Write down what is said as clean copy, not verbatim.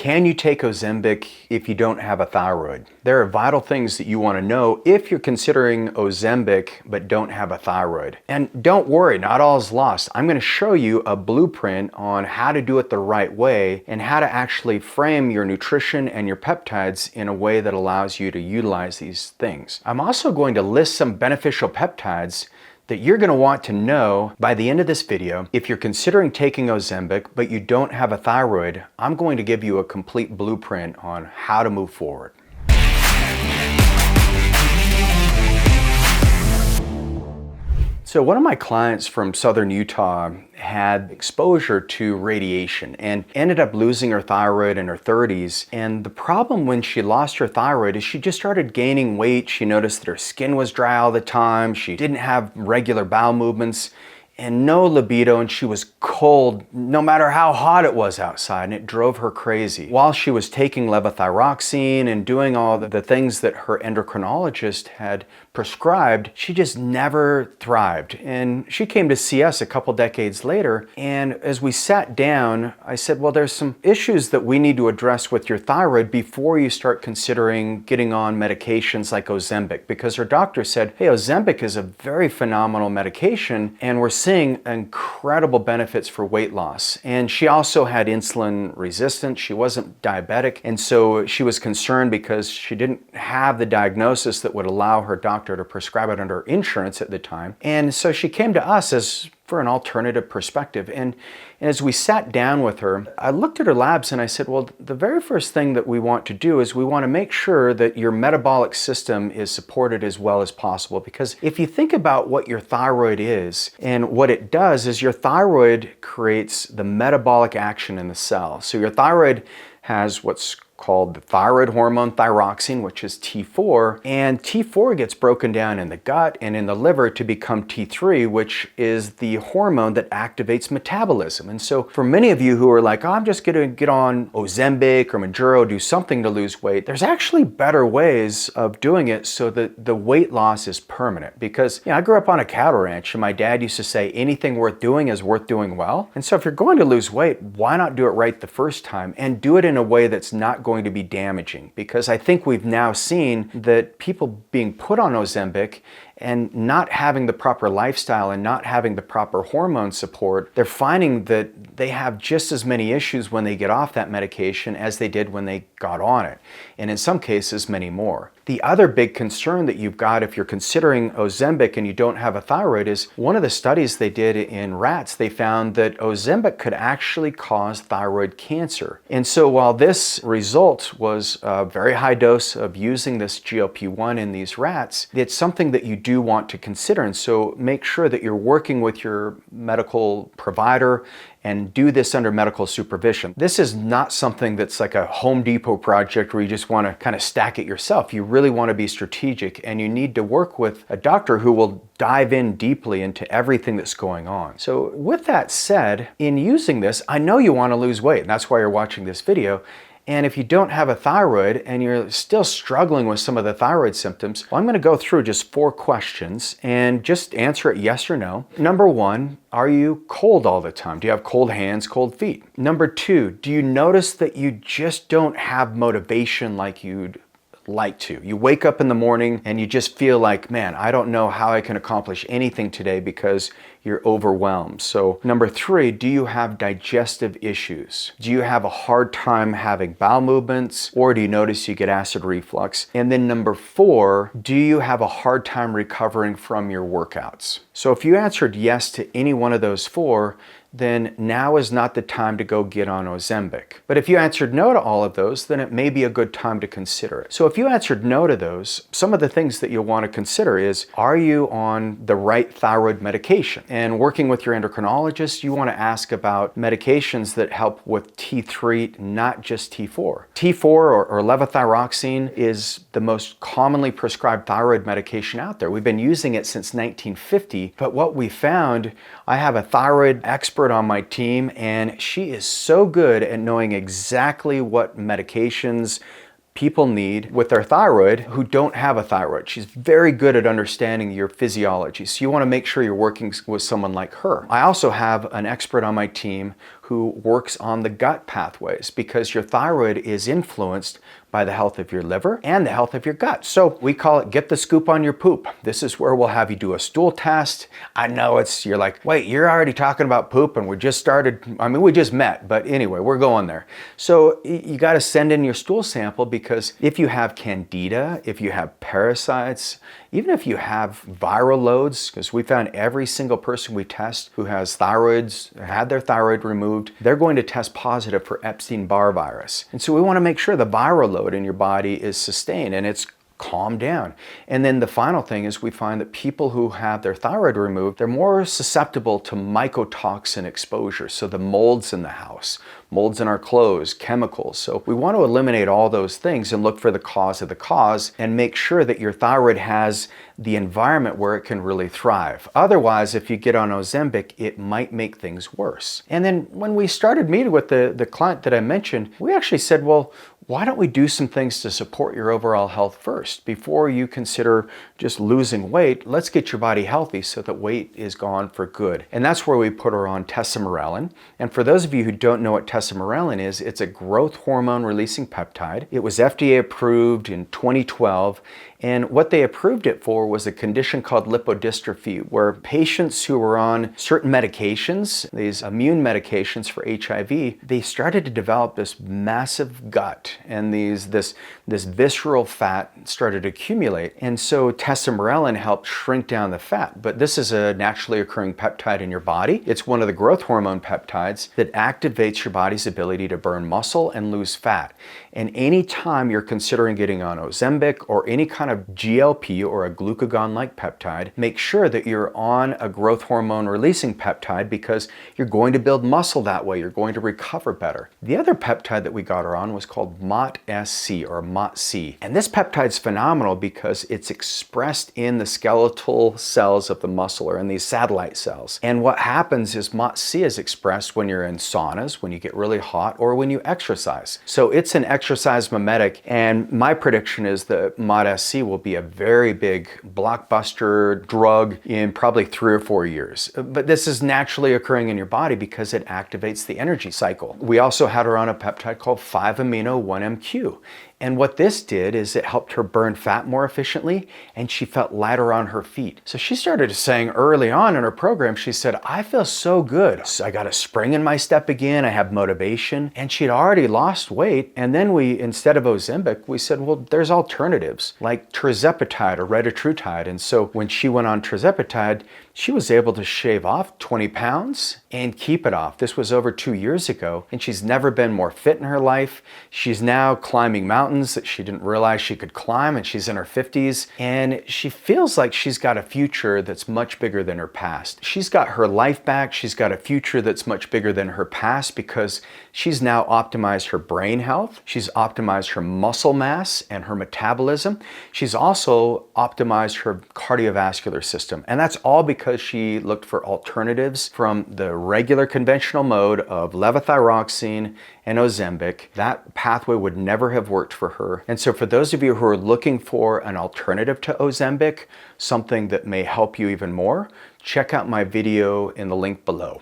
Can you take Ozempic if you don't have a thyroid? There are vital things that you want to know if you're considering Ozempic but don't have a thyroid. And don't worry, not all is lost. I'm going to show you a blueprint on how to do it the right way and how to actually frame your nutrition and your peptides in a way that allows you to utilize these things. I'm also going to list some beneficial peptides that you're going to want to know by the end of this video. If you're considering taking Ozempic but you don't have a thyroid, I'm going to give you a complete blueprint on how to move forward. So one of my clients from southern Utah had exposure to radiation and ended up losing her thyroid in her 30s. And the problem when she lost her thyroid is she just started gaining weight. She noticed that her skin was dry all the time. She didn't have regular bowel movements and no libido, and she was cold no matter how hot it was outside, and it drove her crazy. While she was taking levothyroxine and doing all the things that her endocrinologist had prescribed, she just never thrived. And she came to see us a couple decades later, and as we sat down, I said, well, there's some issues that we need to address with your thyroid before you start considering getting on medications like Ozempic, because her doctor said, hey, Ozempic is a very phenomenal medication, and we're seeing incredible benefits for weight loss. And she also had insulin resistance. She wasn't diabetic. And so she was concerned because she didn't have the diagnosis that would allow her doctor to prescribe it under insurance at the time. And so she came to us as for an alternative perspective. And as we sat down with her, I looked at her labs and I said, well, the very first thing that we want to do is we want to make sure that your metabolic system is supported as well as possible. Because if you think about what your thyroid is and what it does is your thyroid creates the metabolic action in the cell. So your thyroid has what's called the thyroid hormone thyroxine, which is T4, and T4 gets broken down in the gut and in the liver to become T3, which is the hormone that activates metabolism. And so for many of you who are like, oh, I'm just gonna get on Ozempic or Mounjaro, do something to lose weight, there's actually better ways of doing it so that the weight loss is permanent. Because I grew up on a cattle ranch and my dad used to say anything worth doing is worth doing well. And so if you're going to lose weight, why not do it right the first time and do it in a way that's not going to be damaging? Because I think we've now seen that people being put on Ozempic and not having the proper lifestyle and not having the proper hormone support, they're finding that they have just as many issues when they get off that medication as they did when they got on it. And in some cases, many more. The other big concern that you've got if you're considering Ozempic and you don't have a thyroid is one of the studies they did in rats, they found that Ozempic could actually cause thyroid cancer. And so while this result was a very high dose of using this GLP-1 in these rats, it's something that you do want to consider. And so make sure that you're working with your medical provider and do this under medical supervision. This is not something that's like a Home Depot project where you just want to kind of stack it yourself. You really want to be strategic and you need to work with a doctor who will dive in deeply into everything that's going on. So with that said, in using this, I know you want to lose weight, and that's why you're watching this video. And if you don't have a thyroid and you're still struggling with some of the thyroid symptoms, well, I'm going to go through just 4 questions and just answer it yes or no. Number 1, are you cold all the time? Do you have cold hands, cold feet? Number 2, do you notice that you just don't have motivation like you'd like to? You wake up in the morning and you just feel like, man, I don't know how I can accomplish anything today because you're overwhelmed. So number 3, do you have digestive issues? Do you have a hard time having bowel movements, or do you notice you get acid reflux? And then number 4, do you have a hard time recovering from your workouts? So if you answered yes to any one of those 4, then now is not the time to go get on Ozempic. But if you answered no to all of those, then it may be a good time to consider it. So if you answered no to those, some of the things that you'll want to consider is, are you on the right thyroid medication? And working with your endocrinologist, you want to ask about medications that help with T3, not just T4. T4 or levothyroxine is the most commonly prescribed thyroid medication out there. We've been using it since 1950, but what we found, I have a thyroid expert on my team, and she is so good at knowing exactly what medications people need with their thyroid who don't have a thyroid. She's very good at understanding your physiology. So you want to make sure you're working with someone like her. I also have an expert on my team who who works on the gut pathways, because your thyroid is influenced by the health of your liver and the health of your gut. So we call it get the scoop on your poop. This is where we'll have you do a stool test. I know you're like, wait, you're already talking about poop and we just met, but anyway, we're going there. So you got to send in your stool sample, because if you have candida, if you have parasites, even if you have viral loads, because we found every single person we test who has had their thyroid removed, they're going to test positive for Epstein-Barr virus. And so we want to make sure the viral load in your body is sustained and it's calmed down. And then the final thing is we find that people who have their thyroid removed, they're more susceptible to mycotoxin exposure. So the molds in the house, molds in our clothes, chemicals. So we want to eliminate all those things and look for the cause of the cause and make sure that your thyroid has the environment where it can really thrive. Otherwise, if you get on Ozempic, it might make things worse. And then when we started meeting with the client that I mentioned, we actually said, well, why don't we do some things to support your overall health first? Before you consider just losing weight, let's get your body healthy so that weight is gone for good. And that's where we put her on Tesemorelin. And for those of you who don't know what Tesemorelin is, it's a growth hormone releasing peptide. It was FDA approved in 2012. And what they approved it for was a condition called lipodystrophy, where patients who were on certain medications, these immune medications for HIV, they started to develop this massive gut, and this visceral fat started to accumulate. And so Tesemorelin helped shrink down the fat. But this is a naturally occurring peptide in your body. It's one of the growth hormone peptides that activates your body's ability to burn muscle and lose fat. And anytime you're considering getting on Ozempic or any kind of GLP or a glucagon-like peptide, make sure that you're on a growth hormone releasing peptide, because you're going to build muscle that way. You're going to recover better. The other peptide that we got her on was called MOTS-c or MOTS-c. And this peptide's phenomenal because it's expressed in the skeletal cells of the muscle, or in these satellite cells. And what happens is MOTS-c is expressed when you're in saunas, when you get really hot, or when you exercise. So it's an exercise mimetic, and my prediction is that MOTS-c will be a very big blockbuster drug in probably 3 or 4 years. But this is naturally occurring in your body because it activates the energy cycle. We also had her on a peptide called 5-amino-1-MQ. And what this did is it helped her burn fat more efficiently, and she felt lighter on her feet. So she started saying early on in her program, she said, I feel so good. I got a spring in my step again. I have motivation. And she'd already lost weight. And then instead of Ozempic, we said, well, there's alternatives like tirzepatide or retatrutide. And so when she went on tirzepatide, she was able to shave off 20 pounds and keep it off. This was over 2 years ago, and she's never been more fit in her life. She's now climbing mountains that she didn't realize she could climb, and she's in her 50s, and she feels like she's got a future that's much bigger than her past. She's got her life back. She's got a future that's much bigger than her past because she's now optimized her brain health. She's optimized her muscle mass and her metabolism. She's also optimized her cardiovascular system, and that's all because she looked for alternatives from the regular conventional mode of levothyroxine and Ozempic. That pathway would never have worked for her. And so for those of you who are looking for an alternative to Ozempic, something that may help you even more, check out my video in the link below.